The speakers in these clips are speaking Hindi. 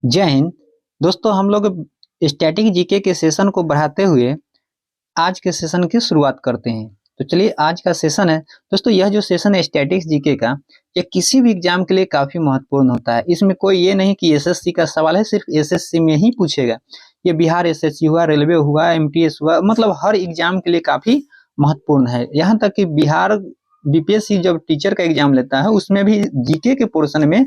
जय हिंद। दोस्तों, हम लोग स्टैटिक जीके के सेशन को बढ़ाते हुए आज के सेशन की शुरुआत करते हैं। तो चलिए, आज का सेशन है दोस्तों। यह जो सेशन है स्टैटिक्स जीके का, यह किसी भी एग्जाम के लिए काफी महत्वपूर्ण होता है। इसमें कोई ये नहीं कि एसएससी का सवाल है सिर्फ एसएससी में ही पूछेगा। ये बिहार एसएससी हुआ, रेलवे हुआ, एमटीएस हुआ, मतलब हर एग्जाम के लिए काफी महत्वपूर्ण है। यहाँ तक कि बिहार बीपीएससी जब टीचर का एग्जाम लेता है उसमें भी जीके के पोर्शन में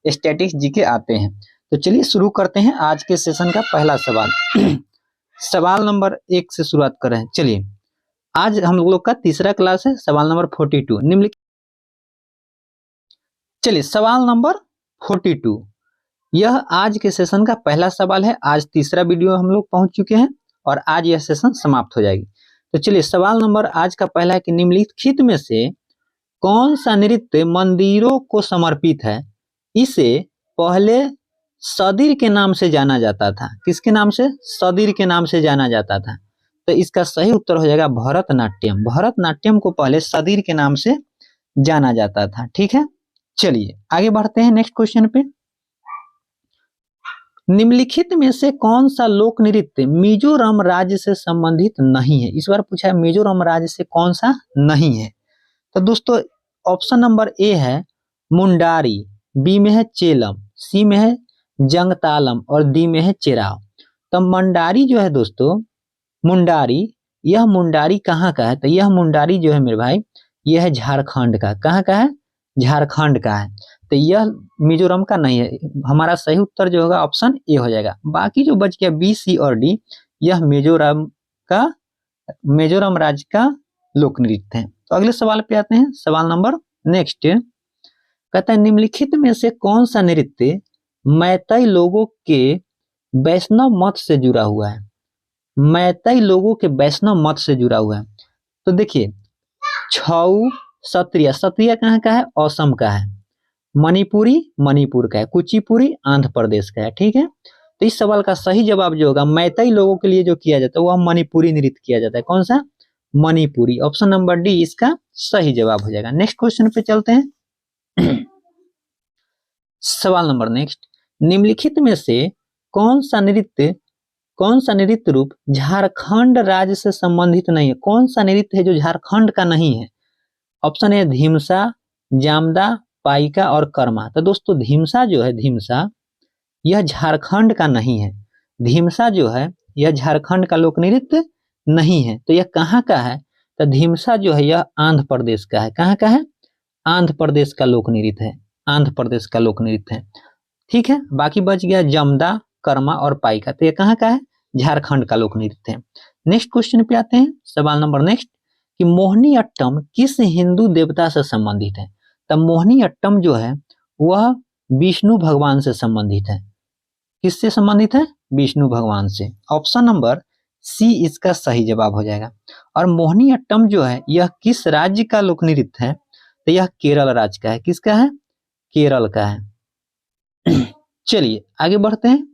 स्टैटिक्स जीके आते हैं। तो चलिए शुरू करते हैं आज के सेशन का पहला सवाल। सवाल नंबर 1 से शुरुआत करें। चलिए, आज हम लोग का तीसरा क्लास है। सवाल नंबर 42 निम्नलिखित। चलिए, सवाल नंबर 42 यह आज के सेशन का पहला सवाल है। आज तीसरा वीडियो हम लोग पहुंच चुके हैं और आज यह सेशन समाप्त हो जाएगी। तो चलिए, सवाल नंबर आज का पहला है कि निम्नलिखित में से कौन सा नृत्य मंदिरों को समर्पित है? इसे पहले सदीर के नाम से जाना जाता था। किसके नाम से? सदीर के नाम से जाना जाता था। तो इसका सही उत्तर हो जाएगा भरतनाट्यम। भरतनाट्यम को पहले सदीर के नाम से जाना जाता था। ठीक है, चलिए आगे बढ़ते हैं नेक्स्ट क्वेश्चन पे। निम्नलिखित में से कौन सा लोक नृत्य मिजोरम राज्य से संबंधित नहीं है? इस बार पूछा है मिजोरम राज्य से कौन सा नहीं है। तो दोस्तों, ऑप्शन नंबर ए है मुंडारी, बी में है चेलम, सी में है जंगतालम और डी में है चेराव। तो मंडारी जो है दोस्तों, मुंडारी, यह मुंडारी कहाँ का है? तो यह मुंडारी जो है मेरे भाई, यह है झारखंड का। कहाँ का है? झारखंड का है। तो यह मिजोरम का नहीं है। हमारा सही उत्तर जो होगा ऑप्शन ए हो जाएगा। बाकी जो बच गया बी, सी और डी, यह मिजोरम राज्य का लोक नृत्य है। तो अगले सवाल पे आते हैं। सवाल नंबर नेक्स्ट कहता है निम्नलिखित में से कौन सा नृत्य मैतई लोगों के वैष्णव मत से जुड़ा हुआ है? मैतई लोगों के वैष्णव मत से जुड़ा हुआ है। तो देखिए, छऊ, सत्रिया, सत्रिया कहाँ का है? असम का है। मणिपुरी मणिपुर का है। कुचिपुड़ी आंध्र प्रदेश का है। ठीक है, तो इस सवाल का सही जवाब जो होगा, मैतई लोगों के लिए जो किया जाता है वह मणिपुरी नृत्य किया जाता है। कौन सा? मणिपुरी। ऑप्शन नंबर डी इसका सही जवाब हो जाएगा। नेक्स्ट क्वेश्चन पे चलते हैं। सवाल नंबर नेक्स्ट, निम्नलिखित में से कौन सा नृत्य रूप झारखंड राज्य से संबंधित नहीं है? कौन सा नृत्य है जो झारखंड का नहीं है? ऑप्शन है धीमसा, जामदा, पाइका और कर्मा। तो दोस्तों, धीमसा जो है, धीमसा यह झारखंड का नहीं है। धीमसा जो है यह झारखंड का लोक नृत्य नहीं है। तो यह कहाँ का है? तो धीमसा जो है यह आंध्र प्रदेश का है। कहाँ का है? आंध्र प्रदेश का लोक नृत्य है। आंध्र प्रदेश का लोक नृत्य है। ठीक है, बाकी बच गया जमदा, कर्मा और पाइका। तो यह कहाँ का है? झारखंड का लोक नृत्य है। नेक्स्ट क्वेश्चन पे आते हैं। सवाल नंबर नेक्स्ट कि मोहिनी अट्टम किस हिंदू देवता से संबंधित है? तब मोहिनी अट्टम जो है वह विष्णु भगवान से संबंधित है। किससे संबंधित है? विष्णु भगवान से। ऑप्शन नंबर सी इसका सही जवाब हो जाएगा। और मोहिनी अट्टम जो है यह किस राज्य का लोक नृत्य है? तो यह केरल राज्य का है। किसका है? केरल का है। चलिए आगे बढ़ते हैं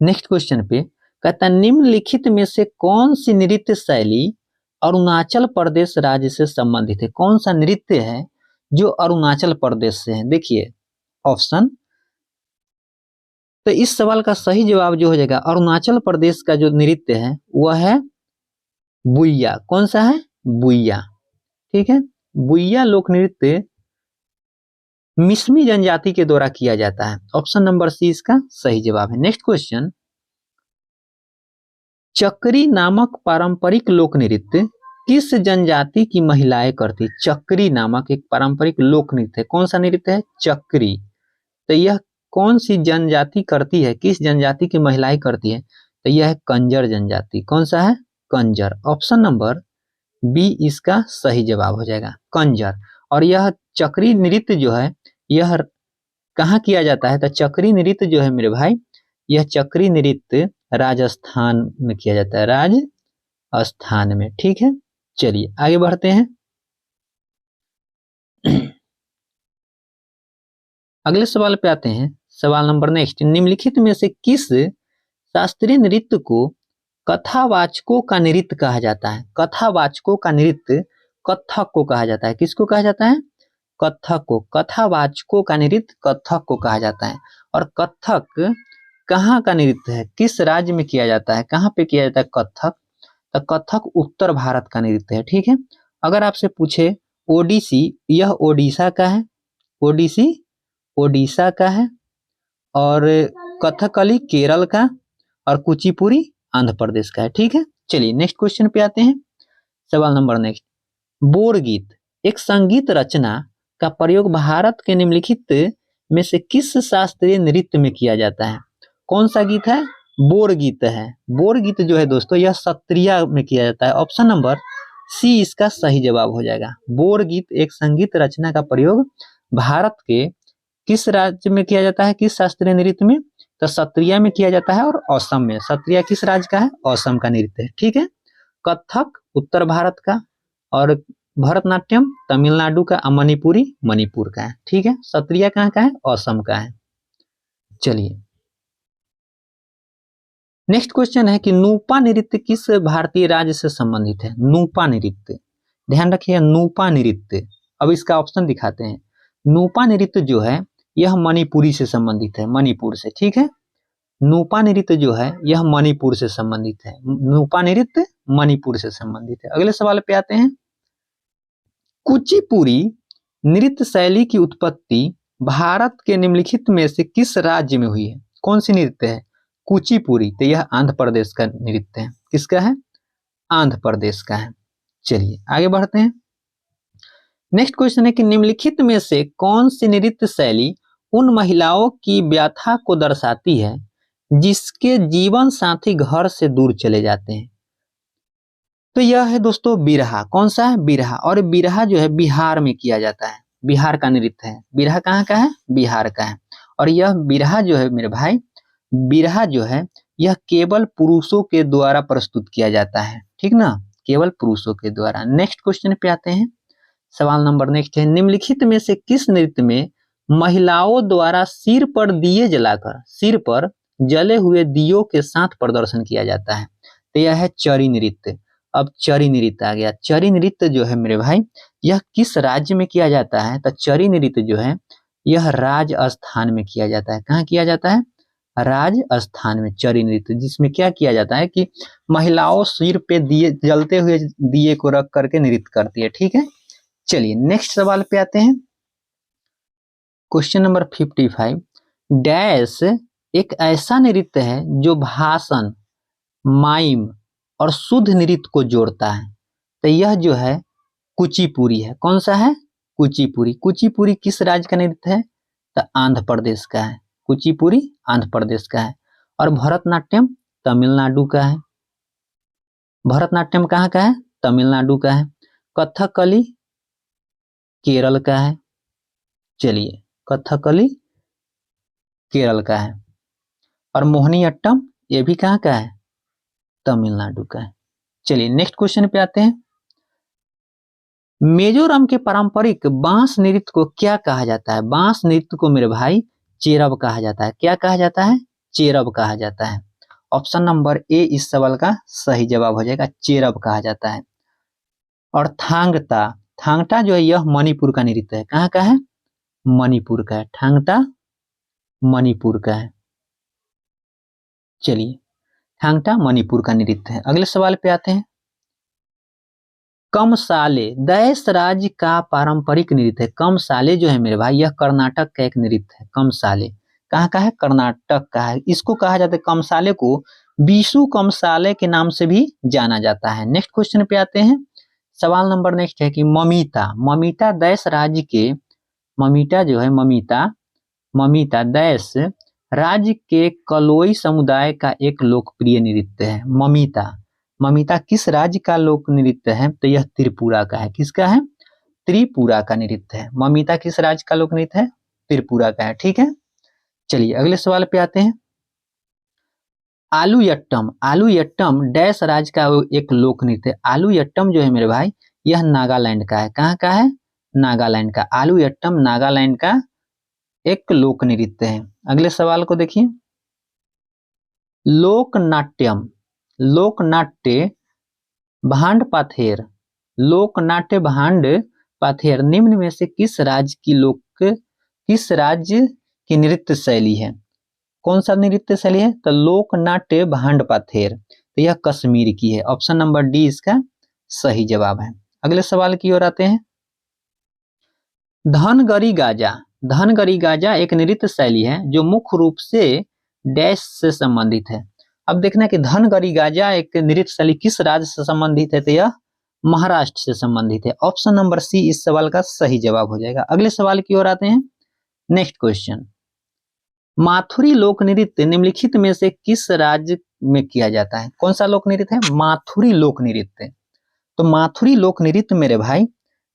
नेक्स्ट क्वेश्चन पे। कहता है निम्नलिखित में से कौन सी नृत्य शैली अरुणाचल प्रदेश राज्य से संबंधित है? कौन सा नृत्य है जो अरुणाचल प्रदेश से है? देखिए ऑप्शन, तो इस सवाल का सही जवाब जो हो जाएगा, अरुणाचल प्रदेश का जो नृत्य है वह है बुइया। कौन सा है? बुइया। ठीक है, बुइया लोक नृत्य मिश्मी जनजाति के द्वारा किया जाता है। ऑप्शन नंबर सी इसका सही जवाब है। नेक्स्ट क्वेश्चन, चक्री नामक पारंपरिक लोक नृत्य किस जनजाति की महिलाएं करती? चक्री नामक एक पारंपरिक लोक नृत्य है। कौन सा नृत्य है? चक्री। तो यह कौन सी जनजाति करती है? किस जनजाति की महिलाएं करती है? तो यह है कंजर जनजाति। कौन सा है? कंजर। ऑप्शन नंबर बी इसका सही जवाब हो जाएगा, कंजर। और यह चक्री नृत्य जो है यह कहाँ किया जाता है? तो चक्री नृत्य जो है मेरे भाई, यह चक्री नृत्य राजस्थान में किया जाता है। राजस्थान में। ठीक है, चलिए आगे बढ़ते हैं। अगले सवाल पे आते हैं। सवाल नंबर नेक्स्ट, निम्नलिखित में से किस शास्त्रीय नृत्य को कथावाचकों का नृत्य कहा जाता है? कथावाचकों का नृत्य कथक को कहा जाता है। किसको कहा जाता है? कथक को, कथावाचकों का नृत्य कथक को कहा जाता है। और कथक कहाँ का नृत्य है, किस राज्य में किया जाता है, कहाँ पे किया जाता है कथक? तो कथक उत्तर भारत का नृत्य है, ठीक है। अगर आपसे पूछे ओडिसी, यह ओडिशा का है, ओडिसी ओडिशा का है, और कथकली केरल का, और कुचिपुड़ी आंध्र प्रदेश का है, ठीक है। चलिए नेक्स्ट क्वेश्चन पे आते हैं। सवाल नंबर नेक्स्ट, बोरगीत एक संगीत रचना का प्रयोग भारत के निम्नलिखित में से किस शास्त्रीय नृत्य में किया जाता है? कौन सा गीत है? बोरगीत है। बोरगीत जो है दोस्तों यह सत्रिया में किया जाता है। ऑप्शन नंबर सी इसका सही जवाब हो जाएगा। बोरगीत एक संगीत रचना का प्रयोग भारत के किस राज्य में किया जाता है, किस शास्त्रीय नृत्य में? तो सत्रिया में किया जाता है, और असम में। सत्रिया किस राज्य का है? असम का नृत्य है, ठीक है। कथक उत्तर भारत का, और भरतनाट्यम तमिलनाडु का, और मणिपुरी मणिपुर का है, ठीक है। सत्रिया कहाँ का है? असम का है। चलिए नेक्स्ट क्वेश्चन है कि नूपा नृत्य किस भारतीय राज्य से संबंधित है? नूपा नृत्य, ध्यान रखिए नूपा नृत्य। अब इसका ऑप्शन दिखाते हैं। नूपा नृत्य जो है यह मणिपुरी से संबंधित है, मणिपुर से, ठीक है। नूपा नृत्य जो है यह मणिपुर से संबंधित है। नूपा नृत्य मणिपुर से संबंधित है। अगले सवाल पे आते हैं। कुचिपुड़ी नृत्य शैली की उत्पत्ति भारत के निम्नलिखित में से किस राज्य में हुई है? कौन सी नृत्य है? कुचिपुड़ी। तो यह आंध्र प्रदेश का नृत्य है। किसका है? आंध्र प्रदेश का है। चलिए आगे बढ़ते हैं। नेक्स्ट क्वेश्चन है कि निम्नलिखित में से कौन सी नृत्य शैली उन महिलाओं की व्यथा को दर्शाती है जिसके जीवन साथी घर से दूर चले जाते हैं? तो यह है दोस्तों बिरहा। कौन सा है? बिरहा। और बिरहा जो है बिहार में किया जाता है, बिहार का नृत्य है। बिरहा कहाँ का है? बिहार का है। और यह बिरहा जो है मेरे भाई, बिरहा जो है यह केवल पुरुषों के द्वारा प्रस्तुत किया जाता है, ठीक ना, केवल पुरुषों के द्वारा। नेक्स्ट क्वेश्चन पे आते हैं। सवाल नंबर नेक्स्ट है, निम्नलिखित में से किस नृत्य में महिलाओं द्वारा सिर पर दिए जलाकर, सिर पर जले हुए दियों के साथ प्रदर्शन किया जाता है? तो यह है चरी नृत्य। अब चरी नृत्य आ गया। चरी नृत्य जो है मेरे भाई यह किस राज्य में किया जाता है? तो चरी नृत्य जो है यह राजस्थान में किया जाता है। कहाँ किया जाता है? राजस्थान में चरी नृत्य, जिसमें क्या किया जाता है कि महिलाओं सिर पे दिए, जलते हुए दिए को रख करके नृत्य करती है, ठीक है। चलिए नेक्स्ट सवाल पे आते हैं। क्वेश्चन नंबर 55, डैश एक ऐसा नृत्य है जो भाषण, माइम और शुद्ध नृत्य को जोड़ता है? तो यह जो है कुचिपुड़ी है। कौन सा है? कुचिपुड़ी। कुचिपुड़ी किस राज्य का नृत्य है? तो आंध्र प्रदेश का है। कुचिपुड़ी आंध्र प्रदेश का है। और भरतनाट्यम तमिलनाडु का है। भरतनाट्यम कहाँ का है? तमिलनाडु का है। कथकली केरल का है। चलिए कथकली केरल का है। और मोहिनीअट्टम ये भी कहाँ का है? तमिलनाडु का है। चलिए नेक्स्ट क्वेश्चन पे आते हैं। मिजोरम के पारंपरिक बांस नृत्य को क्या कहा जाता है? बांस नृत्य को मेरे भाई चेरब कहा जाता है। क्या कहा जाता है? चेरब कहा जाता है। ऑप्शन नंबर ए इस सवाल का सही जवाब हो जाएगा, चेरब कहा जाता है। और थांगता, थांगटा जो है यह मणिपुर का नृत्य है। कहाँ का है? मणिपुर का है। थांगटा मणिपुर का है। चलिए थांगटा मणिपुर का नृत्य है। अगले सवाल पे आते हैं। कमसाले देश राज्य का पारंपरिक नृत्य है। कमसाले जो है मेरे भाई यह कर्नाटक का एक नृत्य है। कमसाले कहाँ का है? कर्नाटक का है। इसको कहा जाता है, कमसाले को बीसू कमसाले के नाम से भी जाना जाता है। नेक्स्ट क्वेश्चन पे आते हैं। सवाल नंबर नेक्स्ट है कि ममिता, ममिता देश राज्य के, ममिता जो है ममिता, ममिता देश राज्य के कलोई समुदाय का एक लोकप्रिय नृत्य है। ममिता, ममिता किस राज्य का लोक नृत्य है? तो यह त्रिपुरा का है। किसका है? त्रिपुरा का नृत्य है। ममिता किस राज्य का लोक नृत्य है? त्रिपुरा का है, ठीक है। चलिए अगले सवाल पे आते हैं। आलू यट्टम, आलू यट्टम डैश राज्य का एक लोक नृत्य है। आलू यट्टम जो है मेरे भाई यह नागालैंड का है। कहाँ का है? नागालैंड का। आलू यट्टम नागालैंड का एक लोक नृत्य है। अगले सवाल को देखिए। लोकनाट्यम, लोकनाट्य भांड पाथेर, लोकनाट्य भांड पाथेर निम्न में से किस राज्य की नृत्य शैली है? कौन सा नृत्य शैली है? तो लोक नाट्य भांड पाथेर, तो यह कश्मीर की है। ऑप्शन नंबर डी इसका सही जवाब है। अगले सवाल की ओर आते हैं। धनगरी गाजा। धनगरी गाजा एक नृत्य शैली है जो मुख्य रूप से डैश से संबंधित है। अब देखना कि धनगरी गाजा एक नृत्य शैली किस राज्य से संबंधित है? तो यह महाराष्ट्र से संबंधित है। ऑप्शन नंबर सी इस सवाल का सही जवाब हो जाएगा। अगले सवाल की ओर आते हैं। नेक्स्ट क्वेश्चन, माथुरी लोक नृत्य निम्नलिखित में से किस राज्य में किया जाता है? कौन सा लोक नृत्य है? माथुरी लोक नृत्य। तो माथुरी लोक नृत्य मेरे भाई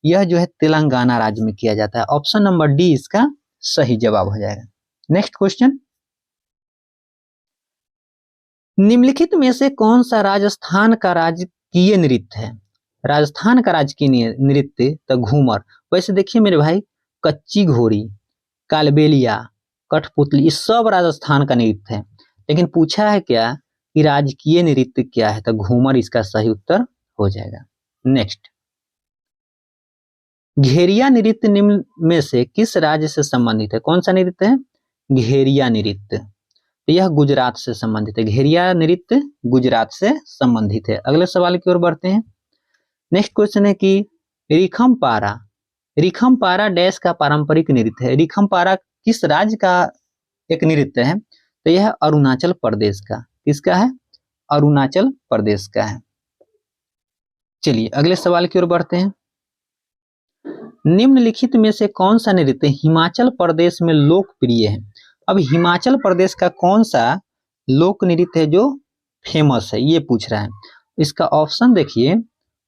यह जो है तेलंगाना राज्य में किया जाता है। ऑप्शन नंबर डी इसका सही जवाब हो जाएगा। नेक्स्ट क्वेश्चन, निम्नलिखित में से कौन सा राजस्थान का राजकीय नृत्य है? राजस्थान का राजकीय नृत्य तो घूमर। वैसे देखिए मेरे भाई, कच्ची घोड़ी, कालबेलिया, कठपुतली, ये सब राजस्थान का नृत्य है, लेकिन पूछा है क्या कि राजकीय नृत्य क्या है? तो घूमर इसका सही उत्तर हो जाएगा। नेक्स्ट, घेरिया नृत्य निम्न में से किस राज्य से संबंधित है? कौन सा नृत्य है? घेरिया नृत्य, तो यह गुजरात से संबंधित है। घेरिया नृत्य गुजरात से संबंधित है। अगले सवाल की ओर बढ़ते हैं। नेक्स्ट क्वेश्चन है कि रिखमपारा। रिखमपारा डैश का पारंपरिक नृत्य है? रिखमपारा किस राज्य का एक नृत्य है? तो यह अरुणाचल प्रदेश का। किसका है? अरुणाचल प्रदेश का है। चलिए अगले सवाल की ओर बढ़ते हैं। निम्नलिखित में से कौन सा नृत्य हिमाचल प्रदेश में लोकप्रिय है? अब हिमाचल प्रदेश का कौन सा लोक नृत्य है जो फेमस है, ये पूछ रहा है। इसका ऑप्शन देखिए,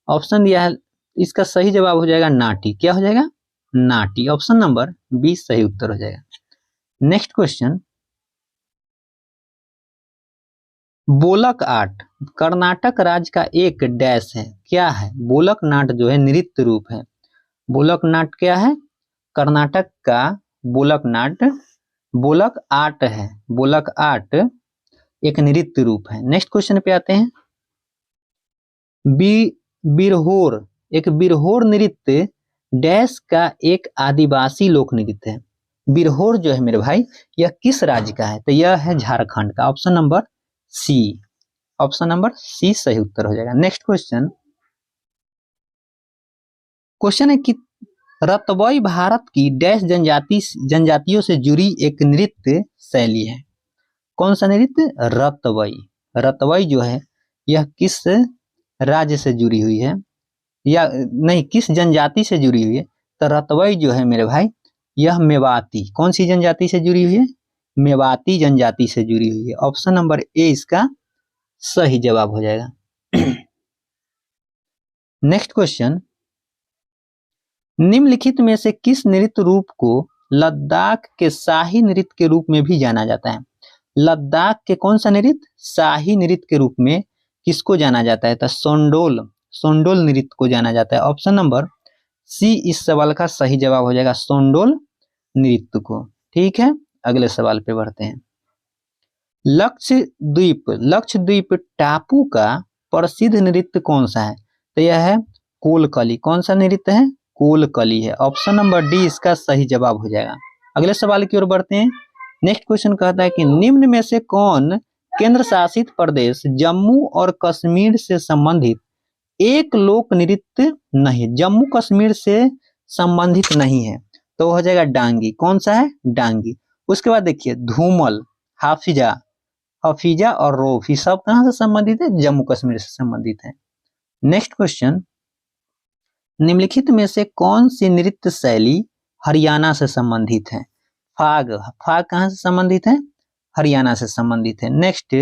ऑप्शन दिया है, इसका सही जवाब हो जाएगा नाटी। क्या हो जाएगा? नाटी। ऑप्शन नंबर 20 सही उत्तर हो जाएगा। नेक्स्ट क्वेश्चन, बोलक आर्ट कर्नाटक राज्य का एक डैश है। क्या है? बोलक नाट जो है नृत्य रूप है। बोलक नाट क्या है? कर्नाटक का बोलक नाट बोलक आर्ट है। बोलक आर्ट एक नृत्य रूप है। नेक्स्ट क्वेश्चन पे आते हैं। बिरहोर एक बिरहोर नृत्य डैश का एक आदिवासी लोक नृत्य है। बिरहोर जो है मेरे भाई यह किस राज्य का है? तो यह है झारखंड का। Option number C. Option number C सही उत्तर हो जाएगा। नेक्स्ट क्वेश्चन, क्वेश्चन है कि रतवई भारत की डैश जनजातियों से जुड़ी एक नृत्य शैली है। कौन सा नृत्य? रतवई। रतवई जो है यह किस राज्य से जुड़ी हुई है, या नहीं किस जनजाति से जुड़ी हुई है? तो रतवई जो है मेरे भाई यह मेवाती। कौन सी जनजाति से जुड़ी हुई है? मेवाती जनजाति से जुड़ी हुई है। ऑप्शन नंबर ए इसका सही जवाब हो जाएगा। नेक्स्ट क्वेश्चन, निम्नलिखित में से किस नृत्य रूप को लद्दाख के शाही नृत्य के रूप में भी जाना जाता है? लद्दाख के कौन सा नृत्य शाही नृत्य के रूप में किसको जाना जाता है? तो सोंडोल सोंडोल नृत्य को जाना जाता है। ऑप्शन नंबर सी इस सवाल का सही जवाब हो जाएगा, सोंडोल नृत्य को। ठीक है, अगले सवाल पे बढ़ते हैं। लक्षद्वीप टापू का प्रसिद्ध नृत्य कौन सा है? तो यह है कोलकली। कौन सा नृत्य है? कोलकली है। ऑप्शन नंबर डी इसका सही जवाब हो जाएगा। अगले सवाल की ओर बढ़ते हैं। नेक्स्ट क्वेश्चन कहता है कि निम्न में से कौन केंद्र शासित प्रदेश जम्मू और कश्मीर से संबंधित एक लोक नृत्य नहीं? जम्मू कश्मीर से संबंधित नहीं है तो हो जाएगा डांगी। कौन सा है? डांगी। उसके बाद देखिए धूमल, हफीजा और रोफ, ये सब कहां से संबंधित है? जम्मू कश्मीर से संबंधित है। नेक्स्ट क्वेश्चन, निम्नलिखित में से कौन सी नृत्य शैली हरियाणा से संबंधित है? फाग कहां से संबंधित है? हरियाणा से संबंधित है। नेक्स्ट,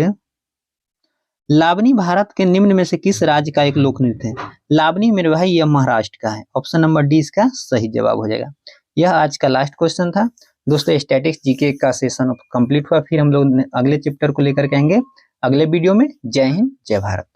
लावनी भारत के निम्न में से किस राज्य का एक लोक नृत्य है? लावनी मेरे भाई यह महाराष्ट्र का है। ऑप्शन नंबर डी इसका सही जवाब हो जाएगा। यह आज का लास्ट क्वेश्चन था दोस्तों। स्टैटिक्स जीके का सेशन कंप्लीट हुआ। फिर हम लोग अगले चैप्टर को लेकर के आएंगे अगले वीडियो में। जय हिंद, जय भारत।